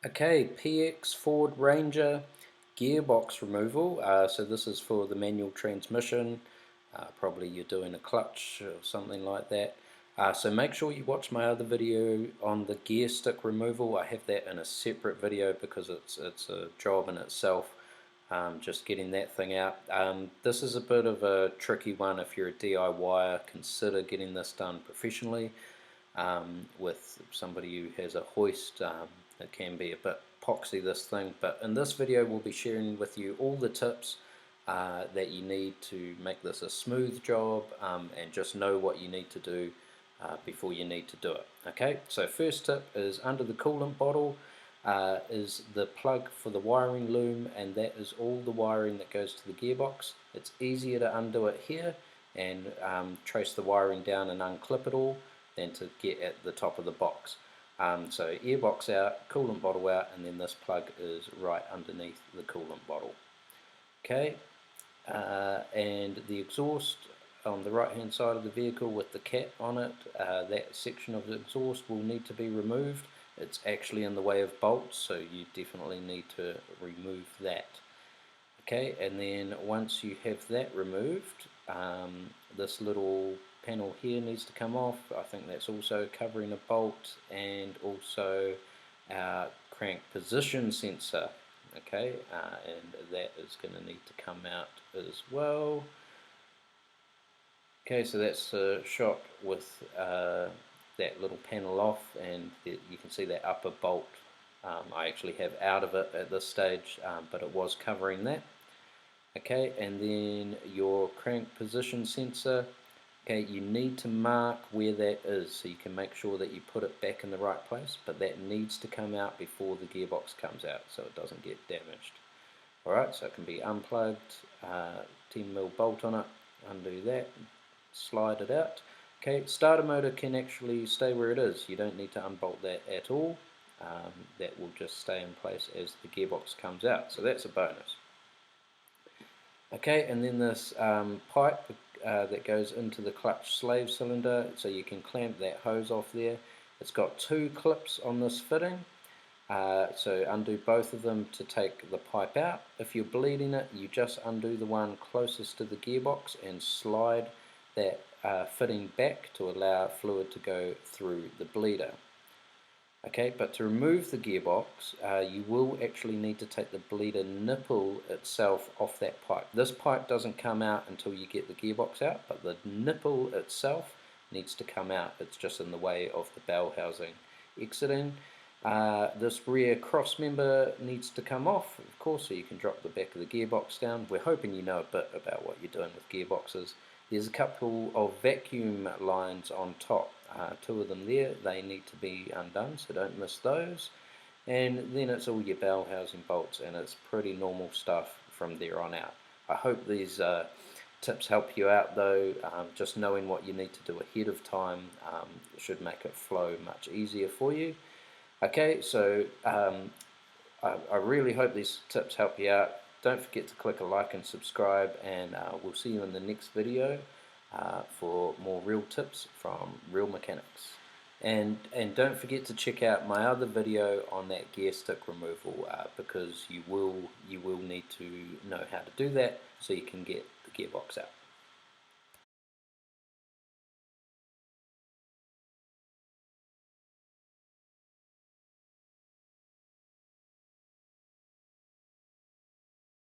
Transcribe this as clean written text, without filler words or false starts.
Okay, PX Ranger Gearbox removal. So this is for the manual transmission. Probably you're doing a clutch or something like that. So make sure you watch my other video on the gear stick removal. I have that in a separate video because it's a job in itself. Just getting that thing out. This is a bit of a tricky one if you're a DIYer. Consider getting this done professionally with somebody who has a hoist. It can be a bit poxy, this thing, but in this video we'll be sharing with you all the tips that you need to make this a smooth job, and just know what you need to do before you need to do it. Okay, so first tip is under the coolant bottle is the plug for the wiring loom, and that is all the wiring that goes to the gearbox. It's easier to undo it here and trace the wiring down and unclip it all than to get at the top of the box. So airbox out, coolant bottle out, and then this plug is right underneath the coolant bottle. Okay, and the exhaust on the right hand side of the vehicle with the cap on it, that section of the exhaust will need to be removed. It's actually in the way of bolts, so you definitely need to remove that. Okay, and then once you have that removed, this little panel here needs to come off. I think that's also covering a bolt, and also our crank position sensor. Okay, and that is going to need to come out as well. Okay, so that's a shot with that little panel off, and you can see that upper bolt. I actually have out of it at this stage, but it was covering that. Okay, and then your crank position sensor. Okay, you need to mark where that is so you can make sure that you put it back in the right place, but that needs to come out before the gearbox comes out so it doesn't get damaged. Alright, so it can be unplugged, 10mm bolt on it, undo that, slide it out. Okay, starter motor can actually stay where it is. You don't need to unbolt that at all. That will just stay in place as the gearbox comes out, so that's a bonus. Okay, and then this pipe that goes into the clutch slave cylinder, so you can clamp that hose off there. It's got two clips on this fitting, so undo both of them to take the pipe out. If you're bleeding it, you just undo the one closest to the gearbox and slide that fitting back to allow fluid to go through the bleeder. Okay, but to remove the gearbox, you will actually need to take the bleeder nipple itself off that pipe. This pipe doesn't come out until you get the gearbox out, but the nipple itself needs to come out. It's just in the way of the bell housing exiting. This rear cross member needs to come off, of course, so you can drop the back of the gearbox down. We're hoping you know a bit about what you're doing with gearboxes. There's a couple of vacuum lines on top, two of them there. They need to be undone, so don't miss those. And then it's all your bell housing bolts, and it's pretty normal stuff from there on out. I hope these tips help you out though. Just knowing what you need to do ahead of time should make it flow much easier for you. Okay, so I really hope these tips help you out. Don't forget to click a like and subscribe, and we'll see you in the next video for more real tips from real mechanics. And don't forget to check out my other video on that gear stick removal, because you will need to know how to do that so you can get the gearbox out.